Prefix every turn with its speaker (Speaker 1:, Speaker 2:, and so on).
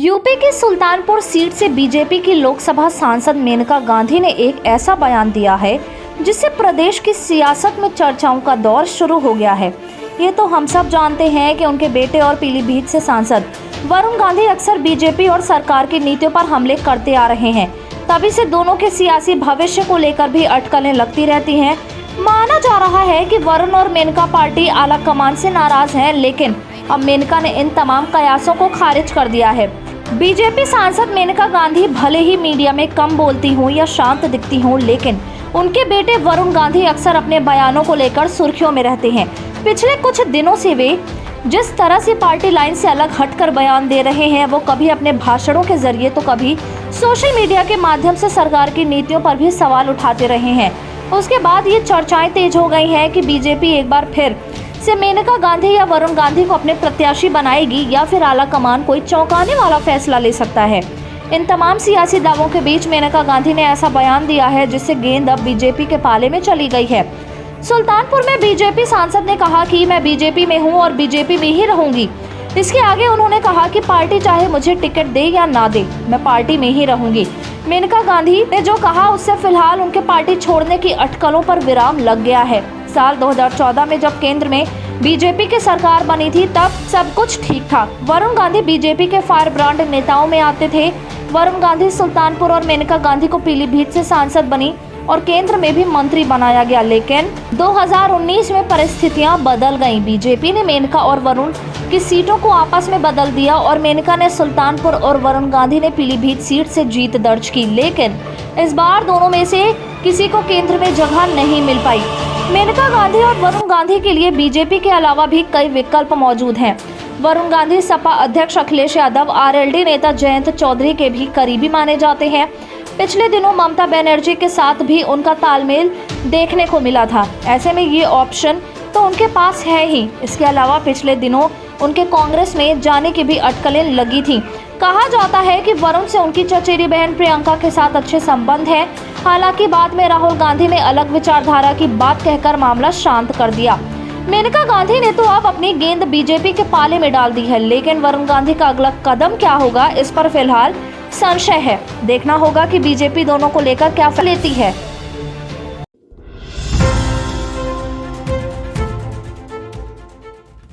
Speaker 1: UP की Sultanpur seat से BJP की लोकसभा सांसद मेनका गांधी ने एक ऐसा बयान दिया है जिससे प्रदेश की सियासत में चर्चाओं का दौर शुरू हो गया है। ये तो हम सब जानते हैं कि उनके बेटे और पीलीभीत से सांसद वरुण गांधी अक्सर बीजेपी और सरकार की नीतियों पर हमले करते आ रहे हैं। तभी से दोनों के सियासी भविष्य को लेकर भी अटकलें लगती रहती हैं। माना जा रहा है कि वरुण और मेनका पार्टी आला कमान से नाराज हैं, लेकिन अब मेनका ने इन तमाम कयासों को खारिज कर दिया है। बीजेपी सांसद मेनका गांधी भले ही मीडिया में कम बोलती हों या शांत दिखती हों, लेकिन उनके बेटे वरुण गांधी अक्सर अपने बयानों को लेकर सुर्खियों में रहते हैं। पिछले कुछ दिनों से वे जिस तरह से पार्टी लाइन से अलग हटकर बयान दे रहे हैं, वो कभी अपने भाषणों के जरिए तो कभी सोशल मीडिया के माध्यम से सरकार की नीतियों पर भी सवाल उठाते रहे हैं। उसके बाद ये चर्चाएं तेज हो गई हैं कि बीजेपी एक बार फिर से मेनका गांधी या वरुण गांधी को अपने प्रत्याशी बनाएगी या फिर आला कमान कोई चौंकाने वाला फैसला ले सकता है। इन तमाम सियासी दावों के बीच मेनका गांधी ने ऐसा बयान दिया है जिससे गेंद अब बीजेपी के पाले में चली गई है। सुल्तानपुर में बीजेपी सांसद ने कहा कि मैं बीजेपी में हूं और बीजेपी में ही रहूंगी। इसके आगे उन्होंने कहा कि पार्टी चाहे मुझे टिकट दे या ना दे, मैं पार्टी में ही रहूंगी। मेनका गांधी ने जो कहा उससे फिलहाल उनके पार्टी छोड़ने की अटकलों पर विराम लग गया है। साल 2014 में जब केंद्र में बीजेपी की सरकार बनी थी तब सब कुछ ठीक था। वरुण गांधी बीजेपी के फायर ब्रांड नेताओं में आते थे। वरुण गांधी सुल्तानपुर और मेनका गांधी को पीलीभीत से सांसद बनी और केंद्र में भी मंत्री बनाया गया, लेकिन 2019 में परिस्थितियां बदल गईं। बीजेपी ने मेनका और वरुण की सीटों को आपस में बदल दिया और मेनका ने सुल्तानपुर और वरुण गांधी ने पीलीभीत सीट से जीत दर्ज की, लेकिन इस बार दोनों में से किसी को केंद्र में जगह नहीं मिल पाई। मेनका गांधी और वरुण गांधी के लिए बीजेपी के अलावा भी कई विकल्प मौजूद हैं। वरुण गांधी सपा अध्यक्ष अखिलेश यादव, आरएलडी नेता जयंत चौधरी के भी करीबी माने जाते हैं। पिछले दिनों ममता बनर्जी के साथ भी उनका तालमेल देखने को मिला था। ऐसे में ये ऑप्शन तो उनके पास है ही। इसके अलावा पिछले दिनों उनके कांग्रेस में जाने की भी अटकलें लगी थी। कहा जाता है कि वरुण से उनकी चचेरी बहन प्रियंका के साथ अच्छे संबंध हैं। हालांकि बाद में राहुल गांधी ने अलग विचारधारा की बात कहकर मामला शांत कर दिया। मेनका गांधी ने तो अब अपनी गेंद बीजेपी के पाले में डाल दी है, लेकिन वरुण गांधी का अगला कदम क्या होगा, इस पर फिलहाल संशय है। देखना होगा कि बीजेपी दोनों को लेकर क्या फैसला लेती है।